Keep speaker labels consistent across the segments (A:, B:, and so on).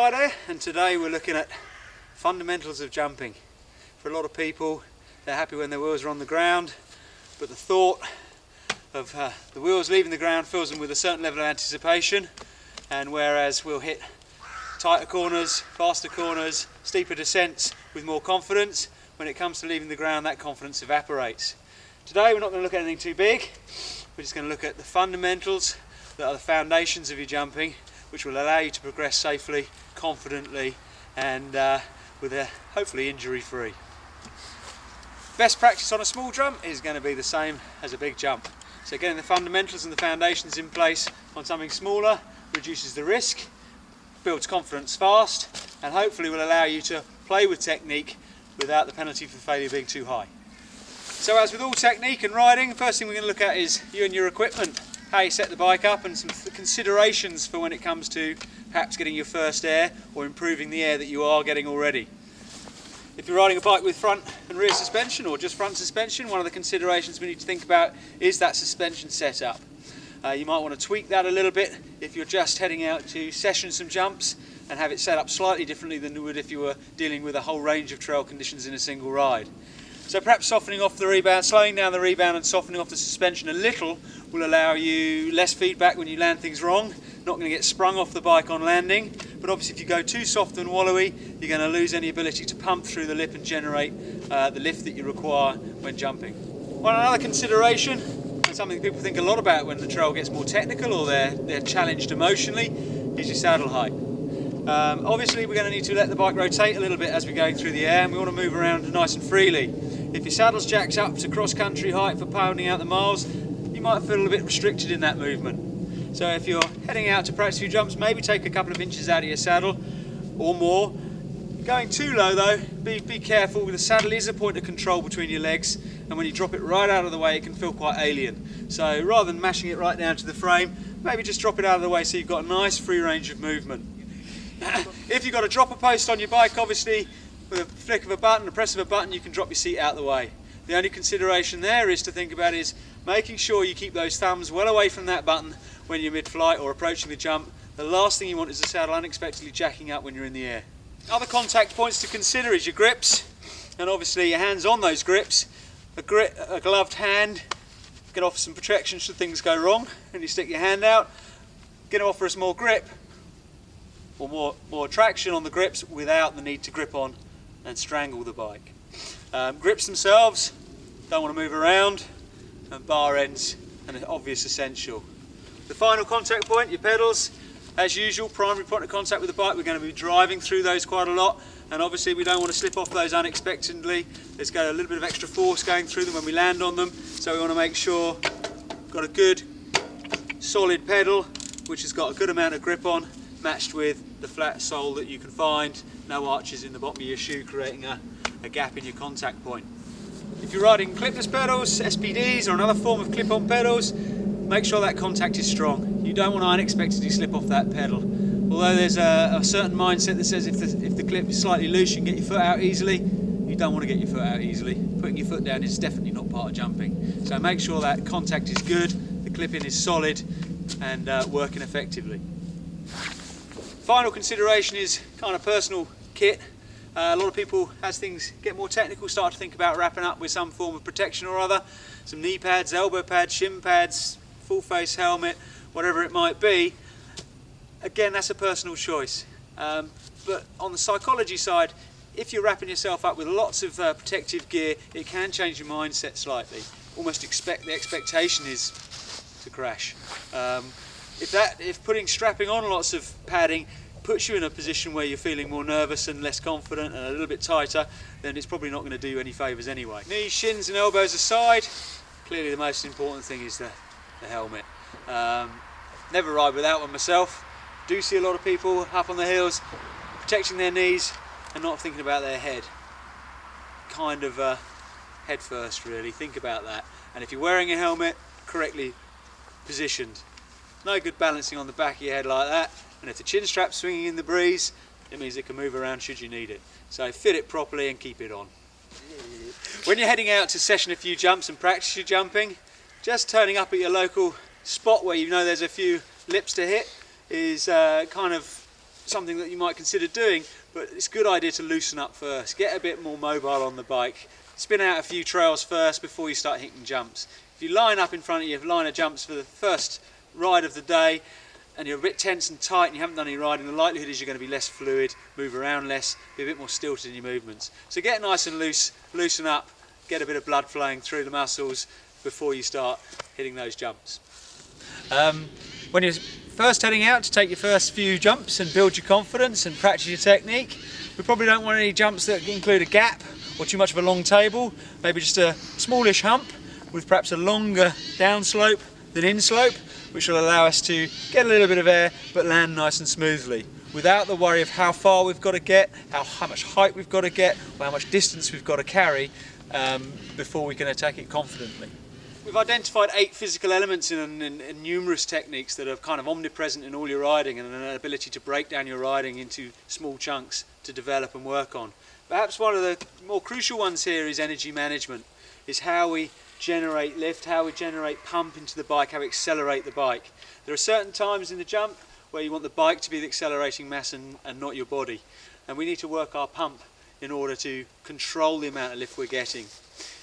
A: Hi there, and today we're looking at fundamentals of jumping. For a lot of people, they're happy when their wheels are on the ground, but the thought of the wheels leaving the ground fills them with a certain level of anticipation, and whereas we'll hit tighter corners, faster corners, steeper descents with more confidence, when it comes to leaving the ground that confidence evaporates. Today we're not going to look at anything too big, we're just going to look at the fundamentals that are the foundations of your jumping, which will allow you to progress safely, confidently, and hopefully injury-free. Best practice on a small jump is going to be the same as a big jump. So getting the fundamentals and the foundations in place on something smaller reduces the risk, builds confidence fast, and hopefully will allow you to play with technique without the penalty for failure being too high. So as with all technique and riding, the first thing we're going to look at is you and your equipment, how you set the bike up, and some considerations for when it comes to perhaps getting your first air or improving the air that you are getting already. If you're riding a bike with front and rear suspension or just front suspension, one of the considerations we need to think about is that suspension setup. You might want to tweak that a little bit if you're just heading out to session some jumps and have it set up slightly differently than you would if you were dealing with a whole range of trail conditions in a single ride. So perhaps softening off the rebound, slowing down the rebound and softening off the suspension a little will allow you less feedback when you land things wrong. Not going to get sprung off the bike on landing, but obviously if you go too soft and wallowy, you're going to lose any ability to pump through the lip and generate the lift that you require when jumping. One another consideration, and something people think a lot about when the trail gets more technical or they're challenged emotionally, is your saddle height. Obviously we're going to need to let the bike rotate a little bit as we're going through the air, and we want to move around nice and freely. If your saddle's jacked up to cross-country height for pounding out the miles, you might feel a bit restricted in that movement. So if you're heading out to practice a few jumps, maybe take a couple of inches out of your saddle or more. Going too low though, be careful. The saddle is a point of control between your legs, and when you drop it right out of the way it can feel quite alien. So rather than mashing it right down to the frame, maybe just drop it out of the way so you've got a nice free range of movement. If you've got a dropper post on your bike, obviously with a flick of a button, a press of a button, you can drop your seat out of the way. The only consideration there is to think about is making sure you keep those thumbs well away from that button when you're mid-flight or approaching the jump. The last thing you want is the saddle unexpectedly jacking up when you're in the air. Other contact points to consider is your grips, and obviously your hands on those grips. A gloved hand can offer some protection should things go wrong, and you stick your hand out. Going to offer us more grip or more traction on the grips without the need to grip on and strangle the bike. Grips themselves, don't want to move around, and bar ends, an obvious essential. The final contact point, your pedals, as usual, primary point of contact with the bike. We're going to be driving through those quite a lot, and obviously we don't want to slip off those unexpectedly. There's got a little bit of extra force going through them when we land on them, so we want to make sure we've got a good solid pedal which has got a good amount of grip on, matched with the flat sole that you can find, no arches in the bottom of your shoe creating a gap in your contact point. If you're riding clipless pedals, SPDs or another form of clip-on pedals, make sure that contact is strong. You don't want to unexpectedly slip off that pedal. Although there's a certain mindset that says if the clip is slightly loose you can get your foot out easily, you don't want to get your foot out easily. Putting your foot down is definitely not part of jumping. So make sure that contact is good, the clip-in is solid and working effectively. Final consideration is kind of personal kit. A lot of people, as things get more technical, start to think about wrapping up with some form of protection or other. Some knee pads, elbow pads, shin pads, full face helmet, whatever it might be. Again, that's a personal choice. But on the psychology side, if you're wrapping yourself up with lots of protective gear, it can change your mindset slightly. Almost the expectation is to crash. If strapping on lots of padding puts you in a position where you're feeling more nervous and less confident and a little bit tighter, then it's probably not going to do you any favours anyway. Knees, shins and elbows aside, clearly the most important thing is the helmet. Never ride without one myself. Do see a lot of people up on the hills protecting their knees and not thinking about their head. Kind of head first really, think about that. And if you're wearing a helmet, correctly positioned. No good balancing on the back of your head like that, and if the chin strap's swinging in the breeze, it means it can move around should you need it. So fit it properly and keep it on. When you're heading out to session a few jumps and practice your jumping, just turning up at your local spot where you know there's a few lips to hit is kind of something that you might consider doing, but it's a good idea to loosen up first, get a bit more mobile on the bike, spin out a few trails first before you start hitting jumps. If you line up in front of your line of jumps for the first ride of the day and you're a bit tense and tight and you haven't done any riding, the likelihood is you're going to be less fluid, move around less, be a bit more stilted in your movements. So get nice and loose, loosen up, get a bit of blood flowing through the muscles before you start hitting those jumps. When you're first heading out to take your first few jumps and build your confidence and practice your technique, we probably don't want any jumps that include a gap or too much of a long table, maybe just a smallish hump with perhaps a longer downslope than inslope, which will allow us to get a little bit of air but land nice and smoothly without the worry of how far we've got to get, how much height we've got to get, or how much distance we've got to carry before we can attack it confidently. We've identified 8 physical elements in numerous techniques that are kind of omnipresent in all your riding, and an ability to break down your riding into small chunks to develop and work on. Perhaps one of the more crucial ones here is energy management, is how we generate lift, how we generate pump into the bike, how we accelerate the bike. There are certain times in the jump where you want the bike to be the accelerating mass and not your body, and we need to work our pump in order to control the amount of lift we're getting.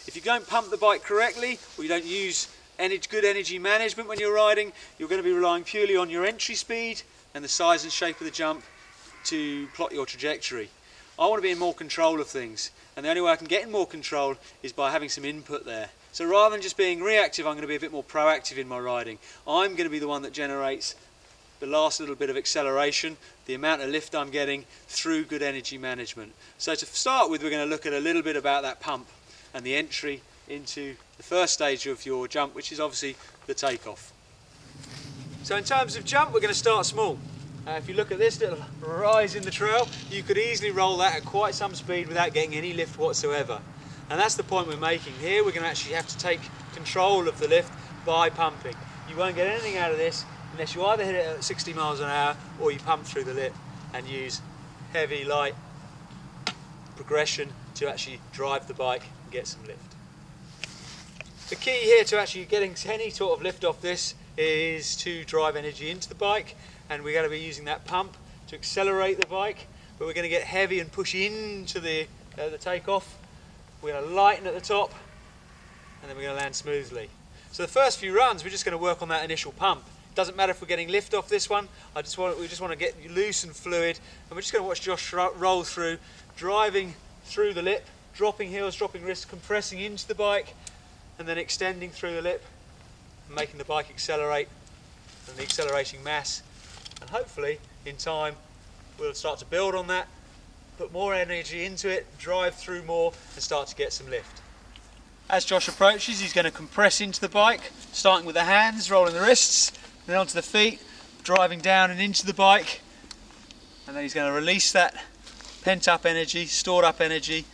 A: If you don't pump the bike correctly, or you don't use good energy management when you're riding, you're going to be relying purely on your entry speed and the size and shape of the jump to plot your trajectory. I want to be in more control of things, and the only way I can get in more control is by having some input there. So rather than just being reactive, I'm going to be a bit more proactive in my riding. I'm going to be the one that generates the last little bit of acceleration, the amount of lift I'm getting through good energy management. So to start with, we're going to look at a little bit about that pump and the entry into the first stage of your jump, which is obviously the takeoff. So in terms of jump, we're going to start small. If you look at this little rise in the trail, you could easily roll that at quite some speed without getting any lift whatsoever. And that's the point we're making. Here we're going to actually have to take control of the lift by pumping. You won't get anything out of this unless you either hit it at 60 miles an hour or you pump through the lip and use heavy, light progression to actually drive the bike and get some lift. The key here to actually getting any sort of lift off this is to drive energy into the bike, and we're going to be using that pump to accelerate the bike, but we're going to get heavy and push into the takeoff. We're going to lighten at the top, and then we're going to land smoothly. So the first few runs we're just going to work on that initial pump. Doesn't matter if we're getting lift off this one, we just want to get loose and fluid, and we're just going to watch Josh roll through, driving through the lip, dropping heels, dropping wrists, compressing into the bike, and then extending through the lip, and making the bike accelerate, and the accelerating mass. And hopefully, in time, we'll start to build on that, put more energy into it, drive through more, and start to get some lift. As Josh approaches, he's going to compress into the bike, starting with the hands, rolling the wrists, then onto the feet, driving down and into the bike, and then he's going to release that pent up energy, stored up energy,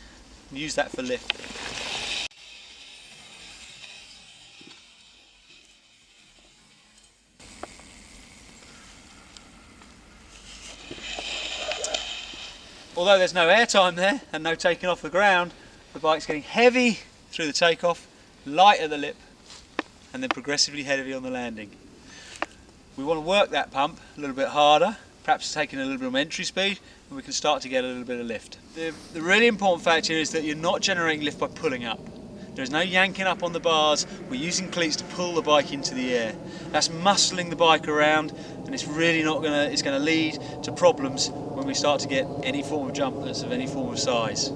A: and use that for lift. Although there's no air time there and no taking off the ground, the bike's getting heavy through the takeoff, light at the lip, and then progressively heavy on the landing. We want to work that pump a little bit harder, perhaps taking a little bit of entry speed, and we can start to get a little bit of lift. The really important fact here is that you're not generating lift by pulling up. There's no yanking up on the bars. We're using cleats to pull the bike into the air. That's muscling the bike around, and it's really not going to, it's going to lead to problems when we start to get any form of jump that's of any form of size.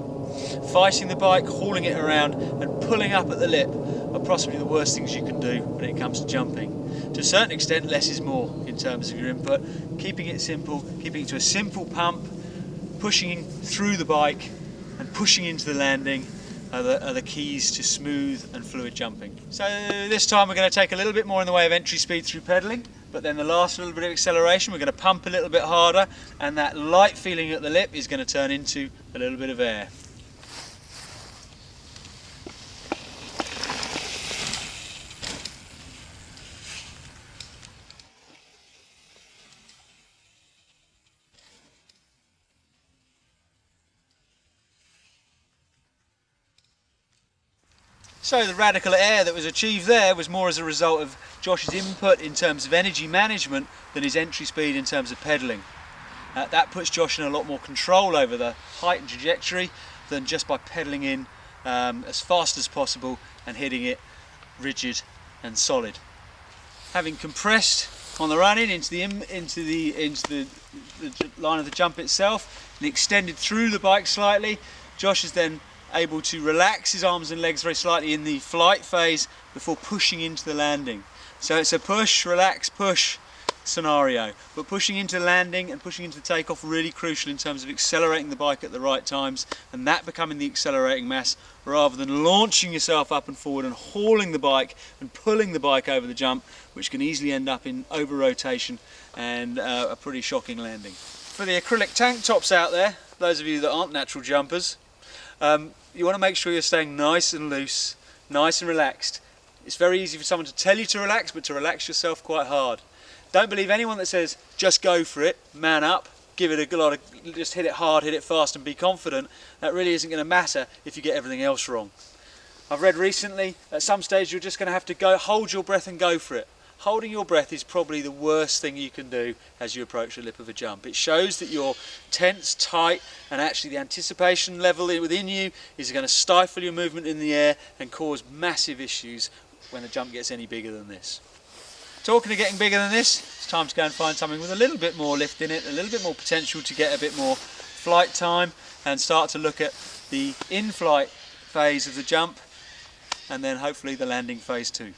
A: Fighting the bike, hauling it around, and pulling up at the lip are possibly the worst things you can do when it comes to jumping. To a certain extent, less is more in terms of your input. Keeping it simple, keeping it to a simple pump, pushing through the bike, and pushing into the landing are the keys to smooth and fluid jumping. So this time we're going to take a little bit more in the way of entry speed through pedalling, but then the last little bit of acceleration we're going to pump a little bit harder, and that light feeling at the lip is going to turn into a little bit of air. So the radical air that was achieved there was more as a result of Josh's input in terms of energy management than his entry speed in terms of pedalling. That puts Josh in a lot more control over the height and trajectory than just by pedalling in as fast as possible and hitting it rigid and solid. Having compressed on the run in into the line of the jump itself and extended through the bike slightly, Josh is then able to relax his arms and legs very slightly in the flight phase before pushing into the landing. So it's a push, relax, push scenario, but pushing into landing and pushing into takeoff really crucial in terms of accelerating the bike at the right times and that becoming the accelerating mass rather than launching yourself up and forward and hauling the bike and pulling the bike over the jump, which can easily end up in over rotation and a pretty shocking landing. For the acrylic tank tops out there, those of you that aren't natural jumpers, you want to make sure you're staying nice and loose, nice and relaxed. It's very easy for someone to tell you to relax, but to relax yourself quite hard. Don't believe anyone that says just go for it, man up, give it a lot of, just hit it hard, hit it fast and be confident. That really isn't going to matter if you get everything else wrong. I've read recently at some stage you're just going to have to go, hold your breath and go for it. Holding your breath is probably the worst thing you can do as you approach the lip of a jump. It shows that you're tense, tight, and actually the anticipation level within you is going to stifle your movement in the air and cause massive issues when the jump gets any bigger than this. Talking of getting bigger than this, it's time to go and find something with a little bit more lift in it, a little bit more potential to get a bit more flight time and start to look at the in-flight phase of the jump and then hopefully the landing phase too.